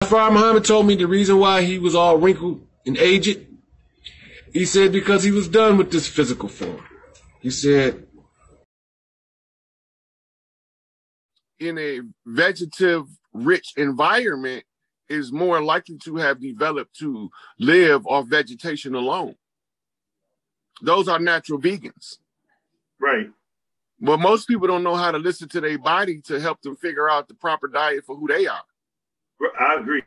Father Muhammad told me the reason why he was all wrinkled and aged, he said because he was done with this physical form. He said, in a vegetative rich environment is more likely to have developed to live off vegetation alone. Those are natural vegans. Right. But most people don't know how to listen to their body to help them figure out the proper diet for who they are. I agree.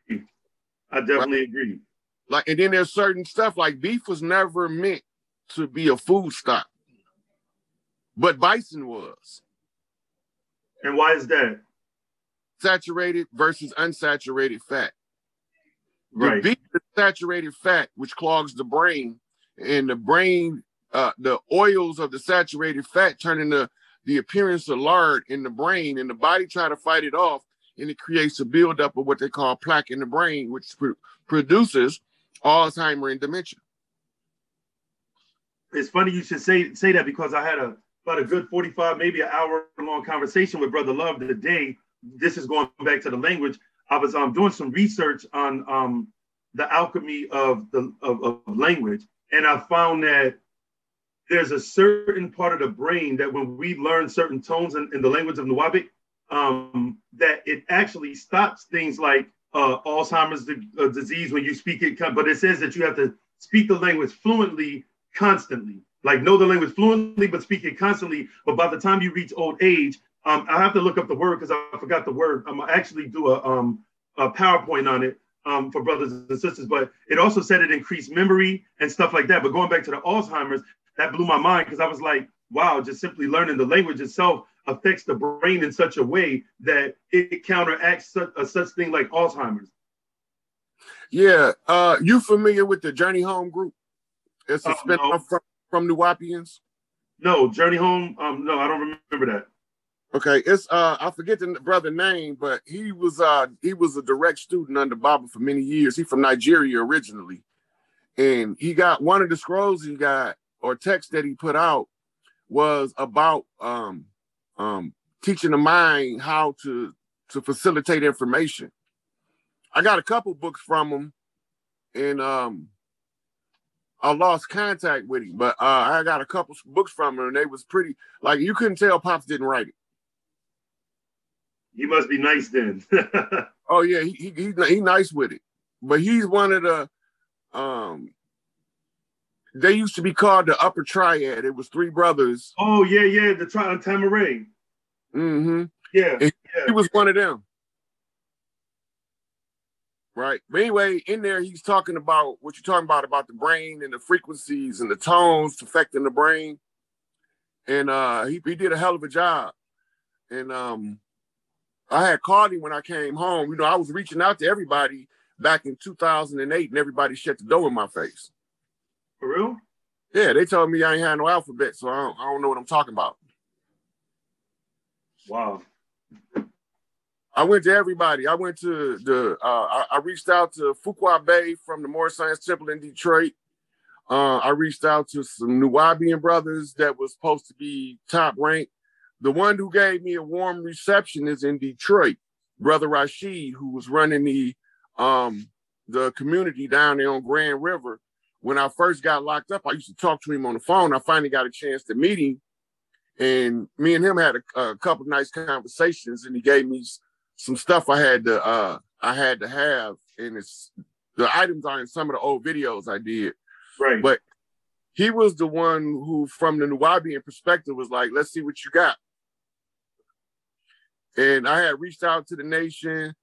I definitely agree. Like, and then there's certain stuff like beef was never meant to be a food stock, but bison was. And why is that? Saturated versus unsaturated fat. Right. The beef is saturated fat, which clogs the brain, and the brain, the oils of the saturated fat turn into the appearance of lard in the brain, and the body try to fight it off, and it creates a buildup of what they call plaque in the brain, which produces Alzheimer's and dementia. It's funny you should say that, because I had about a good 45, maybe an hour long conversation with Brother Love today. This is going back to the language. I was doing some research on the alchemy of language, and I found that there's a certain part of the brain that when we learn certain tones in the language of Nuwabic, that it actually stops things like Alzheimer's disease when you speak it. But it says that you have to speak the language fluently, constantly. Like know the language fluently, but speak it constantly. But by the time you reach old age, I have to look up the word because I forgot the word. I'm gonna actually do a PowerPoint on it for brothers and sisters. But it also said it increased memory and stuff like that. But going back to the Alzheimer's, that blew my mind, because I was like, wow, just simply learning the language itself affects the brain in such a way that it counteracts such thing like Alzheimer's. Yeah, you familiar with the Journey Home group? It's a spin-off from Nuwapians. No, Journey Home. No, I don't remember that. Okay, it's I forget the brother name, but he was a direct student under Baba for many years. He's from Nigeria originally, and he got one of the scrolls he got or text that he put out was about teaching the mind how to facilitate information. I got a couple books from him, and I lost contact with him, but I got a couple books from him, and they was pretty, like, you couldn't tell Pops didn't write it. He must be nice then. Oh yeah, he nice with it, but he's one of the they used to be called the Upper Triad. It was three brothers. Oh yeah, the Tamaray. Mm-hmm. Yeah, he was one of them. Right. But anyway, in there, he's talking about what you're talking about the brain and the frequencies and the tones affecting the brain. And he did a hell of a job. And I had called him when I came home. You know, I was reaching out to everybody back in 2008, and everybody shut the door in my face. For real? Yeah, they told me I ain't had no alphabet, so I don't know what I'm talking about. Wow. I went to everybody. I went to I reached out to Fuqua Bay from the Moore Science Temple in Detroit. I reached out to some Nuwabian brothers that was supposed to be top ranked. The one who gave me a warm reception is in Detroit, Brother Rashid, who was running the community down there on Grand River. When I first got locked up, I used to talk to him on the phone. I finally got a chance to meet him, and me and him had a couple nice conversations, and he gave me some stuff I had to have, and the items are in some of the old videos I did. Right. But he was the one who, from the Nuwabian perspective, was like, let's see what you got. And I had reached out to the nation,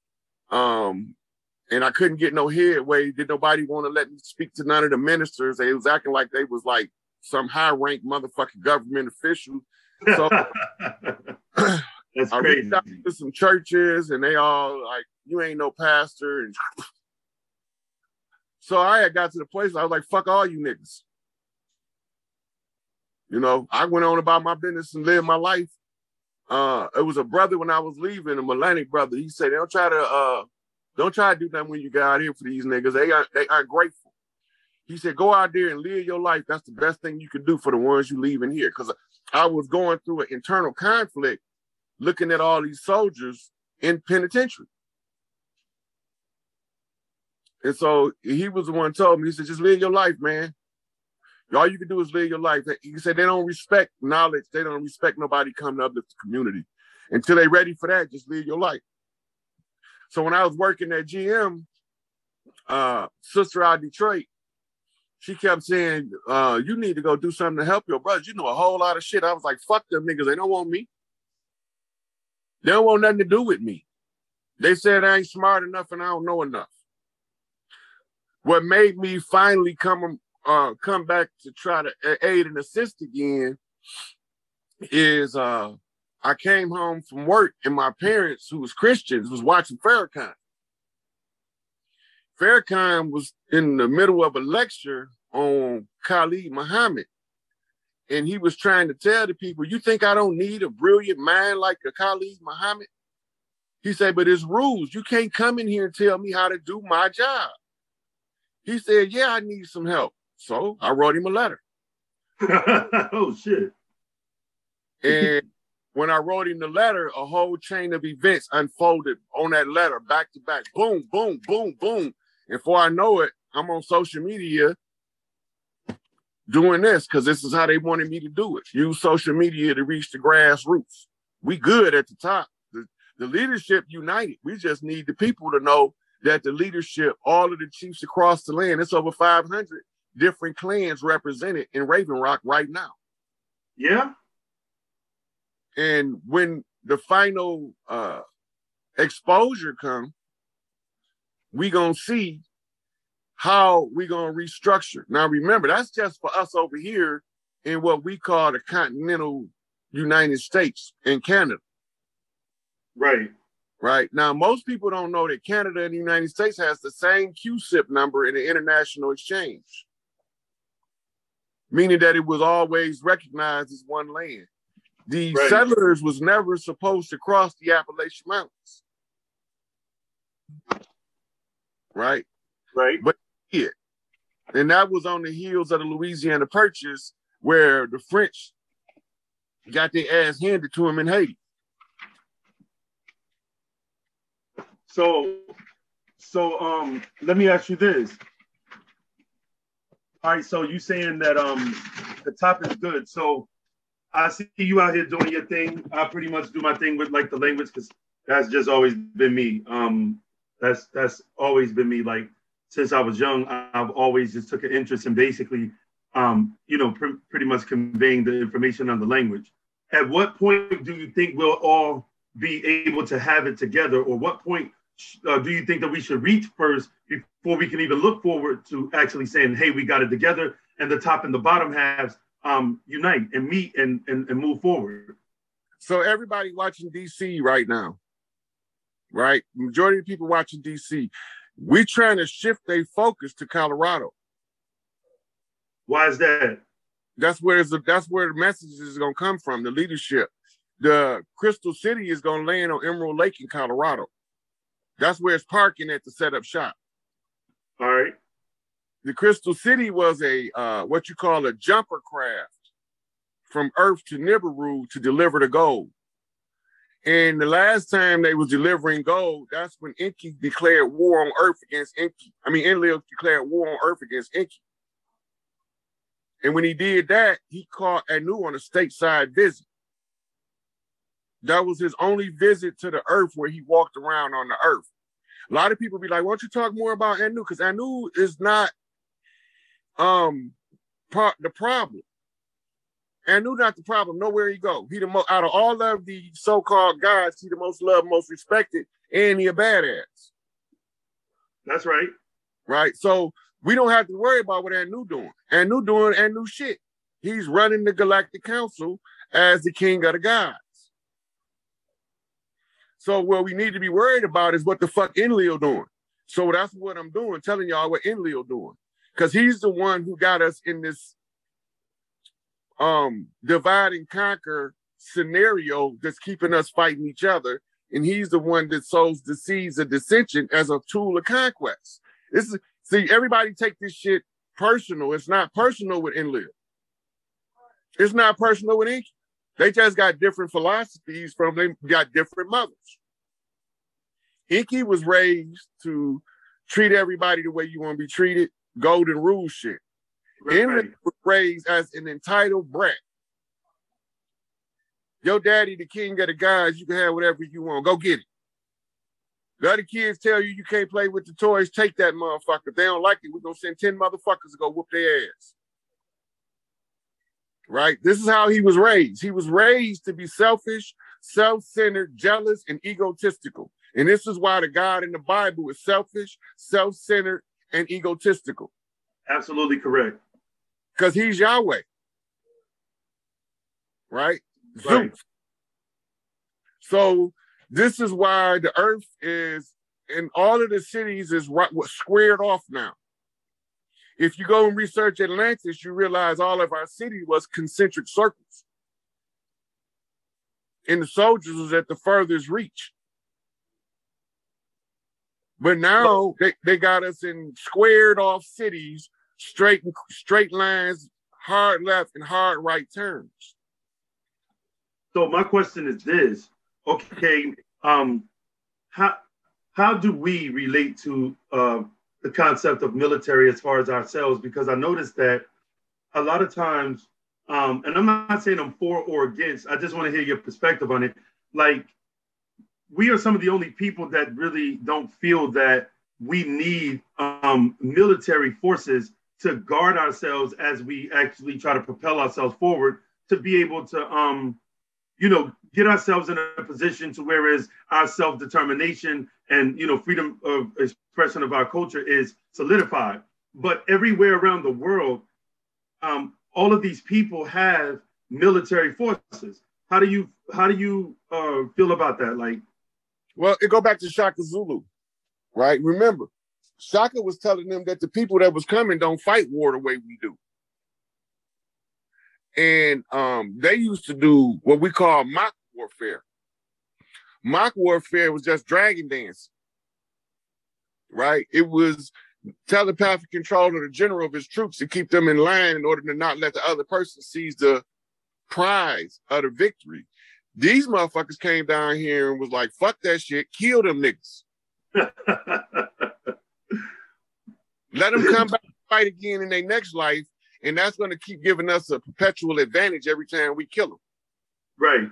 and I couldn't get no headway. Did nobody want to let me speak to none of the ministers? They was acting like they was like some high-ranked motherfucking government official. So that's I crazy. reached out to some churches, and they all like, you ain't no pastor. And so I had got to the place I was like, fuck all you niggas. You know, I went on about my business and lived my life. It was a brother when I was leaving, a Melanic brother. He said, don't try to do nothing when you get out here for these niggas. They aren't grateful. He said, go out there and live your life. That's the best thing you can do for the ones you leaving here. Because I was going through an internal conflict looking at all these soldiers in penitentiary. And so he was the one who told me, he said, just live your life, man. All you can do is live your life. He said they don't respect knowledge. They don't respect nobody coming up with the community. Until they're ready for that, just live your life. So when I was working at GM, sister out of Detroit, she kept saying, you need to go do something to help your brothers. You know a whole lot of shit. I was like, fuck them niggas. They don't want me. They don't want nothing to do with me. They said I ain't smart enough and I don't know enough. What made me finally come back to try to aid and assist again is I came home from work and my parents, who was Christians, was watching Farrakhan. Farrakhan was in the middle of a lecture on Khalid Muhammad. And he was trying to tell the people, you think I don't need a brilliant mind like a Khalid Muhammad? He said, but it's rules. You can't come in here and tell me how to do my job. He said, yeah, I need some help. So I wrote him a letter. Oh, shit. And when I wrote him the letter, a whole chain of events unfolded on that letter, back to back. Boom, boom, boom, boom. And before I know it, I'm on social media doing this because this is how they wanted me to do it. Use social media to reach the grassroots. We good at the top. The leadership united. We just need the people to know that the leadership, all of the chiefs across the land, it's over 500 different clans represented in Raven Rock right now. Yeah. And when the final exposure comes, we gonna see how we gonna restructure. Now remember, that's just for us over here in what we call the continental United States and Canada. Right. Right. Now, most people don't know that Canada and the United States has the same QSIP number in the international exchange, meaning that it was always recognized as one land. The settlers was never supposed to cross the Appalachian Mountains. Right. Right. But yeah. And that was on the heels of the Louisiana Purchase, where the French got their ass handed to them in Haiti. So let me ask you this. All right, so you saying that the top is good. So I see you out here doing your thing. I pretty much do my thing with like the language because that's just always been me. That's always been me. Like since I was young, I've always just took an interest in basically, pretty much conveying the information on the language. At what point do you think we'll all be able to have it together, or what point do you think that we should reach first before we can even look forward to actually saying, hey, we got it together, and the top and the bottom halves unite and meet and move forward? So everybody watching DC right now, right? Majority of people watching DC, we're trying to shift their focus to Colorado. Why is that? That's where the message is going to come from, the leadership. The Crystal City is going to land on Emerald Lake in Colorado. That's where it's parking at to set up shop. All right. The Crystal City was a what you call a jumper craft from Earth to Nibiru to deliver the gold. And the last time they was delivering gold, that's when Enki declared war on Earth against Enki. Enlil declared war on Earth against Enki. And when he did that, he caught Anu on a stateside visit. That was his only visit to the Earth where he walked around on the Earth. A lot of people be like, why don't you talk more about Anu? Because Anu is not the problem. Anu not the problem. Nowhere he go. He out of all of the so-called gods, he the most loved, most respected, and he a badass. That's right. Right. So we don't have to worry about what Anu doing. Anu doing Anu shit. He's running the Galactic Council as the king of the gods. So what we need to be worried about is what the fuck Enlil doing. So that's what I'm doing, telling y'all what Enlil doing. Because he's the one who got us in this divide and conquer scenario that's keeping us fighting each other. And he's the one that sows the seeds of dissension as a tool of conquest. See, everybody take this shit personal. It's not personal with Enlil. It's not personal with Enki. They just got different philosophies they got different mothers. Enki was raised to treat everybody the way you want to be treated, golden rule shit. Eminem was raised as an entitled brat. Your daddy, the king of the guys, you can have whatever you want. Go get it. The other kids tell you can't play with the toys, take that motherfucker. If they don't like it, we're going to send 10 motherfuckers to go whoop their ass. Right? This is how he was raised. He was raised to be selfish, self-centered, jealous, and egotistical. And this is why the God in the Bible is selfish, self-centered, and egotistical. Absolutely correct. Because he's Yahweh. Right? Right. Zeus. So this is why the earth is, in all of the cities, is squared off now. If you go and research Atlantis, you realize all of our city was concentric circles. And the soldiers was at the furthest reach. But now they got us in squared off cities, straight lines, hard left and hard right turns. So my question is this. Okay, how do we relate to the concept of military as far as ourselves? Because I noticed that a lot of times, and I'm not saying I'm for or against, I just want to hear your perspective on it. Like, we are some of the only people that really don't feel that we need military forces to guard ourselves as we actually try to propel ourselves forward, to be able to, get ourselves in a position to whereas our self-determination and, freedom of expression of our culture is solidified. But everywhere around the world, all of these people have military forces. How do you feel about that? Like, well, it go back to Shaka Zulu, right? Remember, Shaka was telling them that the people that was coming don't fight war the way we do. And they used to do what we call mock warfare. Mock warfare was just dragon dancing, right? It was telepathic control of the general of his troops to keep them in line in order to not let the other person seize the prize of the victory. These motherfuckers came down here and was like, fuck that shit, kill them niggas. Let them come back and fight again in their next life, and that's going to keep giving us a perpetual advantage every time we kill them. Right.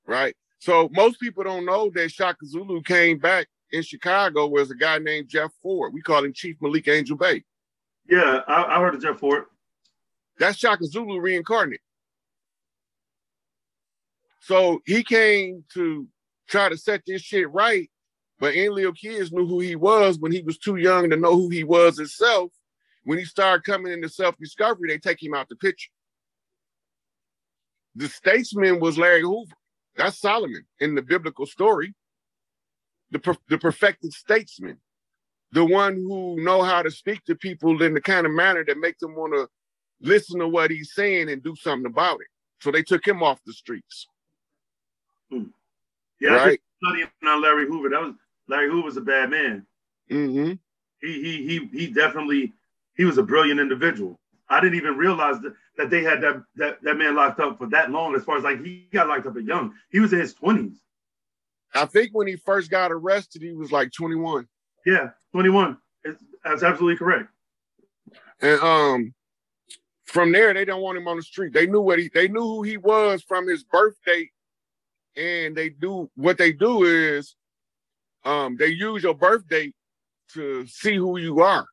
Right. So most people don't know that Shaka Zulu came back in Chicago was a guy named Jeff Ford. We call him Chief Malik Angel Bay. Yeah, I heard of Jeff Ford. That's Shaka Zulu reincarnate. So he came to try to set this shit right, but Enlil kids knew who he was when he was too young to know who he was himself. When he started coming into self-discovery, they take him out the picture. The statesman was Larry Hoover. That's Solomon in the biblical story. The perfected statesman. The one who know how to speak to people in the kind of manner that make them want to listen to what he's saying and do something about it. So they took him off the streets. Yeah, right? I did studying on Larry Hoover. Larry Hoover was a bad man. Mm-hmm. He definitely, he was a brilliant individual. I didn't even realize that they had that man locked up for that long. As far as like, he got locked up at young. He was in his 20s. I think when he first got arrested, he was like 21. Yeah, 21. That's absolutely correct. And from there, they don't want him on the street. They knew who he was from his birth date. And what they do is they use your birth date to see who you are.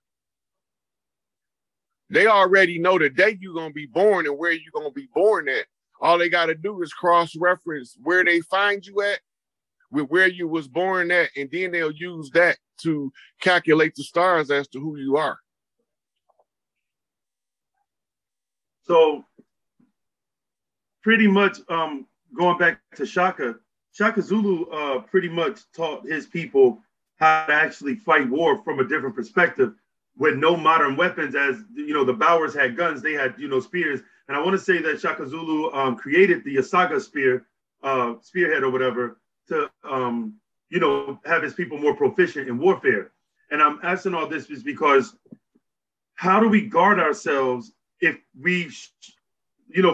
They already know the day you're going to be born and where you're going to be born at. All they got to do is cross-reference where they find you at with where you was born at, and then they'll use that to calculate the stars as to who you are. So pretty much going back to Shaka Zulu pretty much taught his people how to actually fight war from a different perspective with no modern weapons. As you know, the Boers had guns, they had, spears. And I want to say that Shaka Zulu created the Asaga spearhead or whatever to, have his people more proficient in warfare. And I'm asking all this is because how do we guard ourselves if we,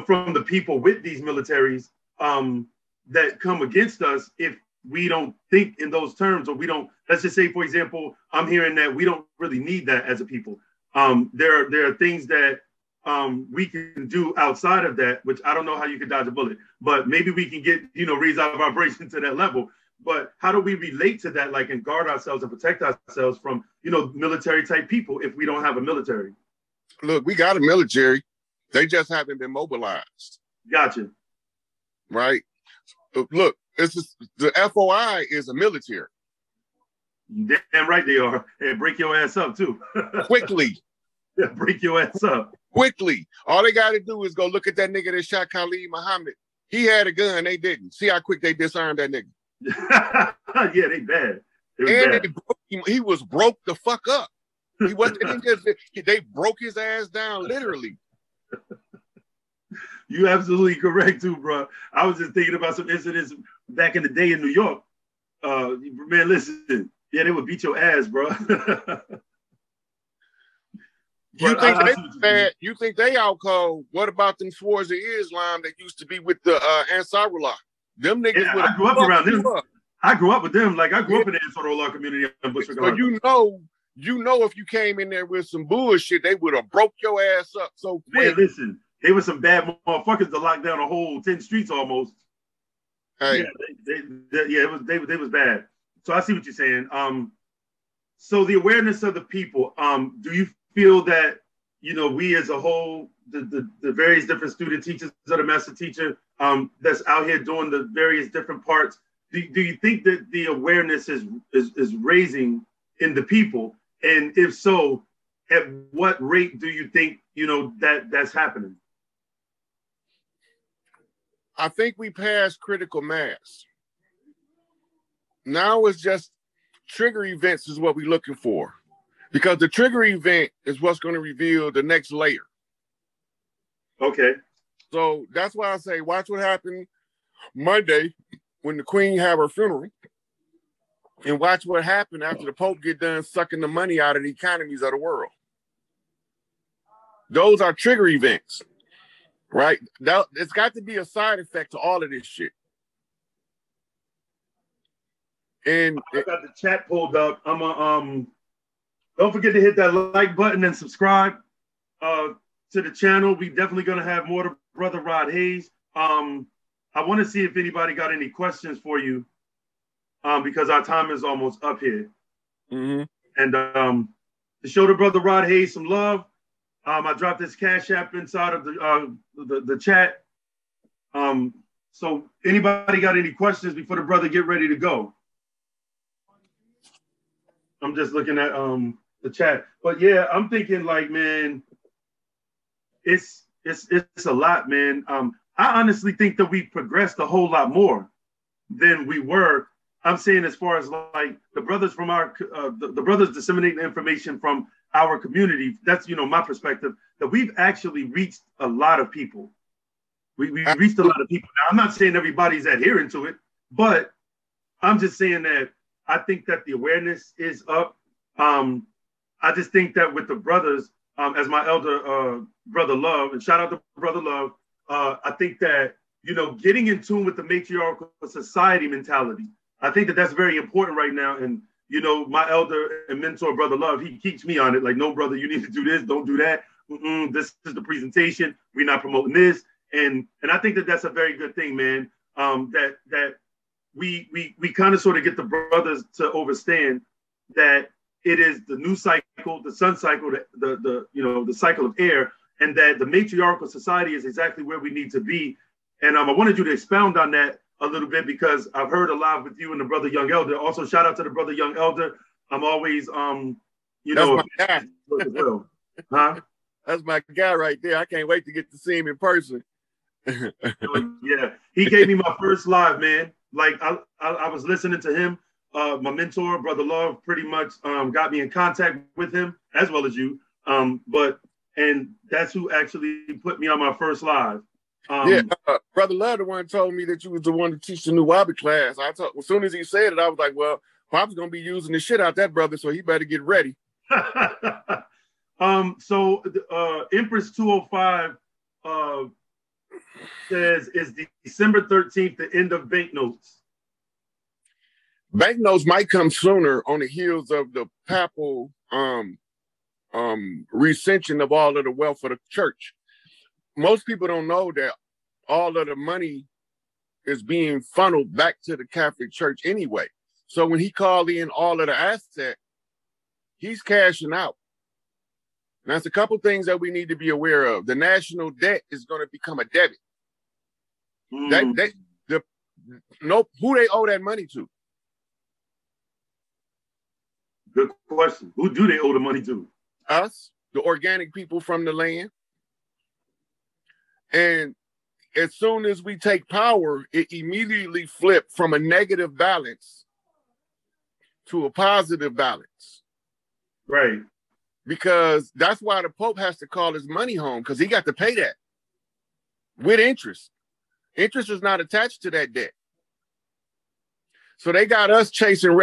from the people with these militaries that come against us, if we don't think in those terms, or we don't, let's just say, for example, I'm hearing that we don't really need that as a people. There are things that we can do outside of that, which I don't know how you can dodge a bullet, but maybe we can get, raise our vibration to that level. But how do we relate to that, like, and guard ourselves and protect ourselves from, military type people if we don't have a military? Look, we got a military. They just haven't been mobilized. Gotcha. Right? Look, the FOI is a military. Damn right they are. And break your ass up too. Quickly. Yeah, break your ass up. Quickly. All they got to do is go look at that nigga that shot Khalid Muhammad. He had a gun. They didn't. See how quick they disarmed that nigga. Yeah, they bad. He was broke the fuck up. He wasn't just, they broke his ass down literally. You absolutely correct too, bro. I was just thinking about some incidents back in the day in New York. Man, listen, yeah, they would beat your ass, bro. You think they out cold? What about them swords of Islam that used to be with the Ansarullah? Them niggas. Yeah, I grew up around them. I grew up with them. Like, I grew up in the Ansarullah community in Bushwick. So you know, if you came in there with some bullshit, they would have broke your ass up so quick. Man, listen, they were some bad motherfuckers to lock down a whole 10 streets almost. Hey. Yeah, they was bad. So I see what you're saying. So the awareness of the people, do you feel that, we as a whole, the various different student teachers of the master teacher that's out here doing the various different parts, do you think that the awareness is raising in the people? And if so, at what rate do you think, that's happening? I think we passed critical mass. Now it's just trigger events is what we're looking for. Because the trigger event is what's going to reveal the next layer. Okay. So that's why I say, watch what happened Monday when the Queen had her funeral. And watch what happened after the Pope get done sucking the money out of the economies of the world. Those are trigger events, right? It's got to be a side effect to all of this shit. And I got the chat pulled up. Don't forget to hit that like button and subscribe to the channel. We definitely gonna have more to Brother Rod Hayes. I want to see if anybody got any questions for you, because our time is almost up here. Mm-hmm. And to show the Brother Rod Hayes some love, I dropped this Cash App inside of the chat. So anybody got any questions before the brother get ready to go? I'm just looking at the chat, but yeah, I'm thinking like, man, it's a lot, man. I honestly think that we progressed a whole lot more than we were. I'm saying as far as like the brothers from our the brothers disseminating information from our community. That's my perspective, that we've actually reached a lot of people. We reached a lot of people. Now, I'm not saying everybody's adhering to it, but I'm just saying that I think that the awareness is up. I just think that with the brothers, as my elder Brother Love, and shout out to Brother Love, I think that, getting in tune with the matriarchal society mentality, I think that that's very important right now. And, my elder and mentor, Brother Love, he keeps me on it. Like, no, brother, you need to do this. Don't do that. This is the presentation. We're not promoting this. And I think that that's a very good thing, man. That we kind of sort of get the brothers to understand that it is the new cycle, the sun cycle, the cycle of air, and that the matriarchal society is exactly where we need to be. And I wanted you to expound on that a little bit, because I've heard a lot with you and the brother Young Elder. Also, shout out to the brother Young Elder. I'm always, That's my guy. Well. Huh? That's my guy right there. I can't wait to get to see him in person. Yeah, he gave me my first live, man. Like I was listening to him. My mentor, Brother Love, pretty much got me in contact with him, as well as you. And that's who actually put me on my first live. Brother Love, the one told me that you was the one to teach the new Wabi class. As soon as he said it, I was like, well, Pop's gonna be using the shit out that brother, so he better get ready. So Empress 205 says, is December 13th the end of banknotes? Banknotes might come sooner on the heels of the papal recension of all of the wealth of the church. Most people don't know that all of the money is being funneled back to the Catholic Church anyway. So when he called in all of the asset, he's cashing out. And that's a couple things that we need to be aware of. The national debt is going to become a debit. Who they owe that money to? Good question. Who do they owe the money to? Us, the organic people from the land. And as soon as we take power, it immediately flipped from a negative balance to a positive balance. Right. Because that's why the Pope has to call his money home, because he got to pay that with interest. Interest is not attached to that debt. So they got us chasing